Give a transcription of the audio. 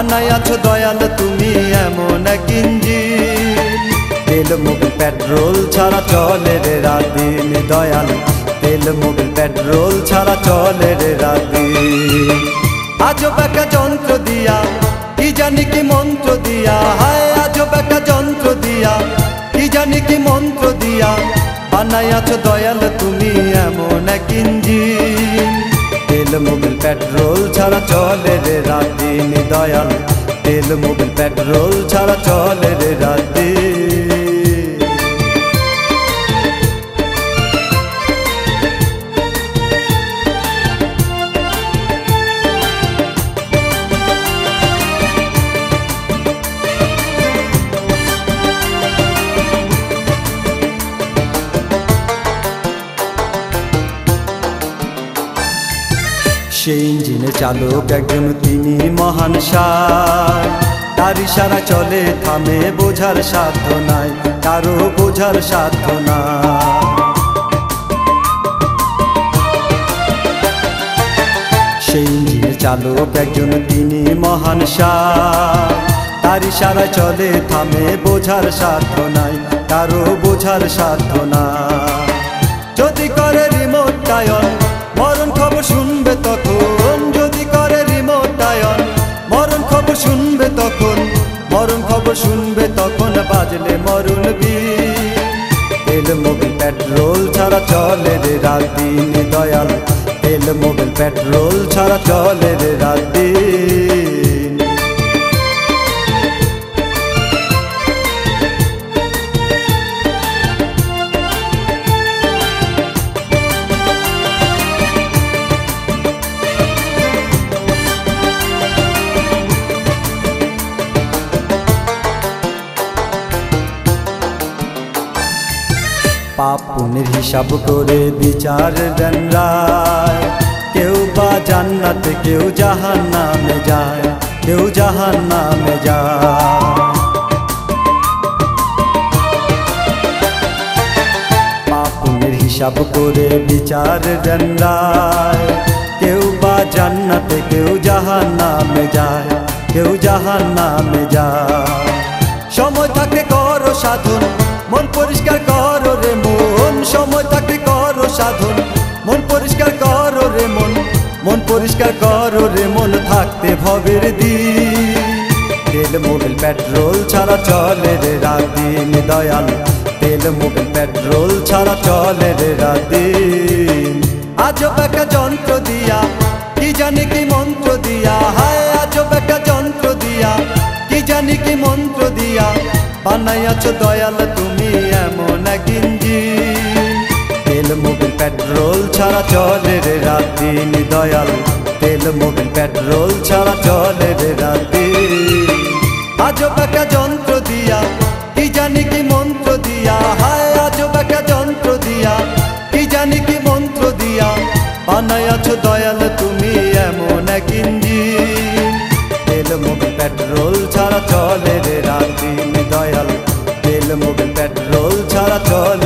বানাইয়াছো দয়াল তুমি এমন এক ইঞ্জিন। তেল মোবিল পেট্রোল ছাড়া চলে রে রাত দিন দয়াল, তেল মোবিল পেট্রোল ছাড়া চলে রে রাত দিন। আজব একটা যন্ত্র দিয়া কি জানি কি মন্ত্র দিয়া, হায় আজব একটা যন্ত্র দিয়া কি জানি কি মন্ত্র দিয়া বানাইয়াছো দয়াল তুমি এমন এক ইঞ্জিন। তেল মোবিল পেট্রোল ছাড়া চলে রে রাত দিন দয়াল, তেল মোবিল পেট্রোল ছাড়া চলে রে রাত দিন। সেই ইঞ্জিনে চালক একজন তিনি মহান সার, তার ইশারা চলে থামে বোঝার সাধ্য নাই, কারো বোঝার সাধ্য নাই। সেই ইঞ্জিনে চালক একজন তিনি মহান সার, তার ইশারা চলে থামে বোঝার সাধ্য নাই, কারো বোঝার সাধ্য নাই। যদি করে রিমোট টায়ন মরণ খবর শুনবে তখন, যদি করে রিমোট টায়ন মরণ খবর শুনবে তখন, মরণ খবর শুনবে তখন বাজলে মরণ বীর। তেল মোবিল পেট্রোল ছাড়া চলে রে রাত দিন দয়াল, তেল মোবিল পেট্রোল ছাড়া চলে রে রাত দিন। পাপ পুণ্যের হিসাব করে বিচার দেন রায়, কেউ বা জান্নাতে কেউ জাহান্নামে যায়, কেউ জাহান্নামে যায়। পাপ পুণ্যের হিসাব করে বিচার দেন রায়, কেউ বা জান্নাতে কেউ জাহান্নামে যায়, কেউ জাহান্নামে যায়। সময় থাকতে করো সাধন মন পরিষ্কার করো রে মন, সময় থাকতে করো সাধন মন পরিষ্কার করো রে মন, মন পরিষ্কার করো রে মন থাকতে ভবের দিন। তেল মোবিল পেট্রোল ছাড়া চলে রে রাত দিন দয়াল, তেল মোবিল পেট্রোল ছাড়া চলে রে রাত দিন। আজব একটা যন্ত্র দিয়া কি জানি কি মন্ত্র দিয়া, হায় আজব একটা যন্ত্র দিয়া কি জানি কি মন্ত্র দিয়া বানাইয়াছো দয়াল তুমি এমন এক ইঞ্জিন। তেল মোবিল পেট্রোল ছাড়া চলে রে রাত দিন দয়াল, তেল মোবিল পেট্রোল ছাড়া চলে রে রাত দিন। আজব একটা যন্ত্র দিয়া কি জানি কি মন্ত্র দিয়া, হায় আজব একটা যন্ত্র দিয়া কি জানি কি মন্ত্র দিয়া বানাইয়াছো দয়াল তুমি এমন এক ইঞ্জিন। তেল মোবিল পেট্রোল ছাড়া চলে রে রাত দিন দয়াল, তেল মোবিল পেট্রোল ছাড়া চলে